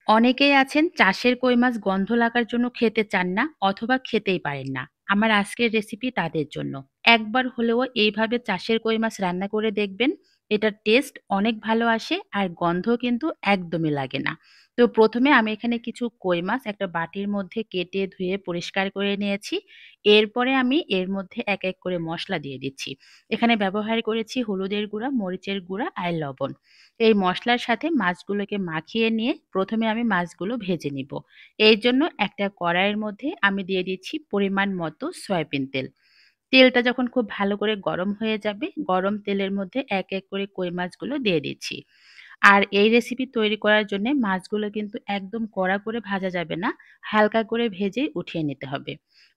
অনেকেই আছেন চাষের কই মাছ গন্ধ লাগার জন্য খেতে চান না অথবা খেতেই পারেন না। আমার আজকের রেসিপি তাদের জন্য। একবার হলেও এইভাবে চাষের কই মাছ রান্না করে দেখবেন। এটার টেস্ট অনেক ভালো আসে আর গন্ধ কিন্তু একদমই লাগে না। তো প্রথমে আমি এখানে কিছু কই মাছ একটা বাটির মধ্যে কেটে ধুয়ে পরিষ্কার করে নিয়েছি। এরপরে আমি এর মধ্যে এক এক করে মশলা দিয়ে দিচ্ছি। এখানে ব্যবহার করেছি হলুদের গুঁড়া, মরিচের গুঁড়া আর লবণ। এই মসলার সাথে মাছগুলোকে মাখিয়ে নিয়ে প্রথমে আমি মাছগুলো ভেজে নিব। এই জন্য একটা কড়াইয়ের মধ্যে আমি দিয়ে দিচ্ছি পরিমাণ মতো সয়াবিন তেল। তেলটা যখন খুব ভালো করে গরম হয়ে যাবে, গরম তেলের মধ্যে এক এক করে কই মাছগুলো দিয়ে দিচ্ছি। আর এই রেসিপি তৈরি করার জন্য মাছগুলো কিন্তু একদম কড়া করে ভাজা যাবে না, হালকা করে ভেজেই উঠিয়ে নিতে হবে।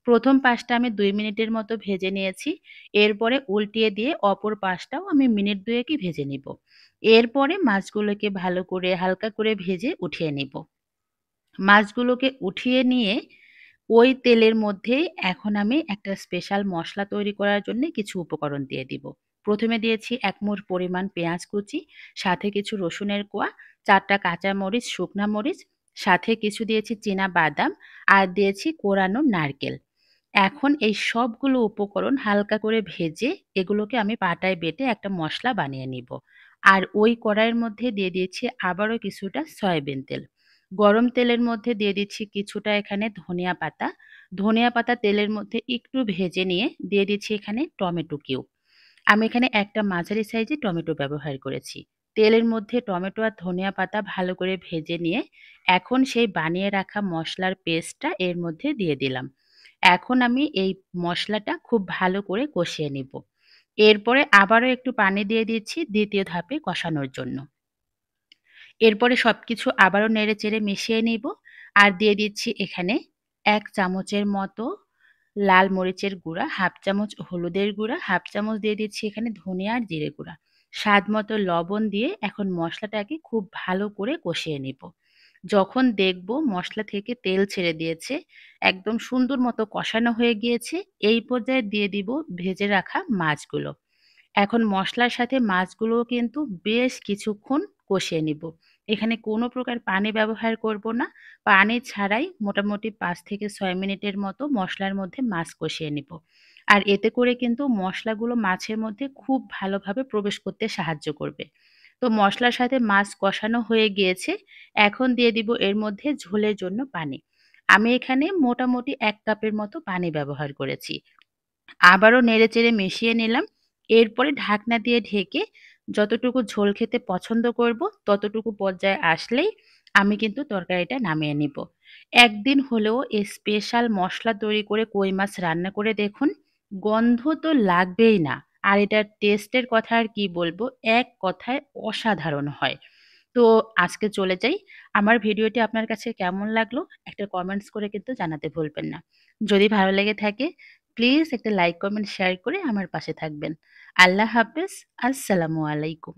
প্রথম পাশটা আমি ২ মিনিটের মতো ভেজে নিয়েছি। এরপরে উল্টিয়ে দিয়ে অপর পাশটাও আমি মিনিট ২ একই ভেজে নিব। এরপরে মাছগুলোকে ভালো করে হালকা করে ভেজে উঠিয়ে নিব। মাছগুলোকে উঠিয়ে নিয়ে ওই তেলের মধ্যেই এখন আমি একটা স্পেশাল মসলা তৈরি করার জন্য কিছু উপকরণ দিয়ে দিব। প্রথমে দিয়েছি ১ মুঠ পরিমাণ পেঁয়াজ কুচি, সাথে কিছু রসুনের কোয়া, ৪ টা কাঁচামরিচ, শুকনা মরিচ, সাথে কিছু দিয়েছি চীনা বাদাম আর দিয়েছি কোরানো নারকেল। এখন এই সবগুলো উপকরণ হালকা করে ভেজে এগুলোকে আমি পাটায় বেটে একটা মসলা বানিয়ে নিব। আর ওই কড়াইয়ের মধ্যে দিয়ে দিয়েছি আবারও কিছুটা সয়াবিন তেল। গরম তেলের মধ্যে দিয়ে দিচ্ছি কিছুটা এখানে ধনিয়া পাতা। ধনিয়া পাতা তেলের মধ্যে একটু ভেজে নিয়ে দিয়ে দিচ্ছি এখানে টমেটো কিউব। আমি এখানে একটা মাঝারি সাইজের টমেটো ব্যবহার করেছি। তেলের মধ্যে টমেটো আর ধনিয়া পাতা ভালো করে ভেজে নিয়ে এখন সেই বানিয়ে রাখা মসলার পেস্টটা এর মধ্যে দিয়ে দিলাম। এখন আমি এই মসলাটা খুব ভালো করে কষিয়ে নিব। এরপরে আবারও একটু পানি দিয়ে দিচ্ছি ২য় ধাপে কষানোর জন্য। এরপরে সবকিছু আবারও নেড়েচেড়ে মিশিয়ে নিব। আর দিয়ে দিচ্ছি এখানে ১ চামচের মতো লাল মরিচের গুঁড়া, ১/২ চামচ হলুদের গুঁড়া, ১/২ চামচ দিয়ে দিচ্ছি এখানে ধনিয়া আর জিরে গুঁড়া। স্বাদ মতো লবণ দিয়ে এখন মসলাটাকে খুব ভালো করে কষিয়ে নিব। যখন দেখব মসলা থেকে তেল ছেড়ে দিয়েছে, একদম সুন্দর মতো কষানো হয়ে গিয়েছে, এই পর্যায়ে দিয়ে দিব ভেজে রাখা মাছগুলো। এখন মসলার সাথে মাছগুলোও কিন্তু বেশ কিছুক্ষণ কষিয়ে নিব। এখানে কোনো প্রকার পানি ব্যবহার করব না। পানি ছাড়াই মোটামুটি ৫ থেকে ৬ মিনিটের মতো মসলার মধ্যে মাছ কষিয়ে নিব। আর এতে করে কিন্তু মসলাগুলো মাছের মধ্যে খুব ভালোভাবে প্রবেশ করতে সাহায্য করবে। তো মসলার সাথে মাছ কষানো হয়ে গিয়েছে। এখন দিয়ে দিব এর মধ্যে ঝোলের জন্য পানি। আমি এখানে মোটামুটি ১ কাপের মতো পানি ব্যবহার করেছি। আবারও নেড়েচেড়ে মিশিয়ে নিলাম। এরপরে ঢাকনা দিয়ে ঢেকে যতটুকু ঝোল খেতে পছন্দ করব, ততটুকু পর্যায়ে আসলেই আমি কিন্তু তরকারিটা নামিয়ে নিব। একদিন হলেও এই স্পেশাল মসলা তৈরি করে কই মাছ রান্না করে দেখুন। গন্ধ তো লাগবেই না। আর এটার টেস্টের কথা আর কি বলবো, এক কথায় অসাধারণ হয়। তো আজকে চলে যাই। আমার ভিডিওটি আপনার কাছে কেমন লাগলো একটা কমেন্টস করে কিন্তু জানাতে ভুলবেন না। যদি ভালো লেগে থাকে প্লিজ একটা লাইক, কমেন্ট, শেয়ার করে আমার পাশে থাকবেন। আল্লাহ হাফেজ। আসসালামু আলাইকুম।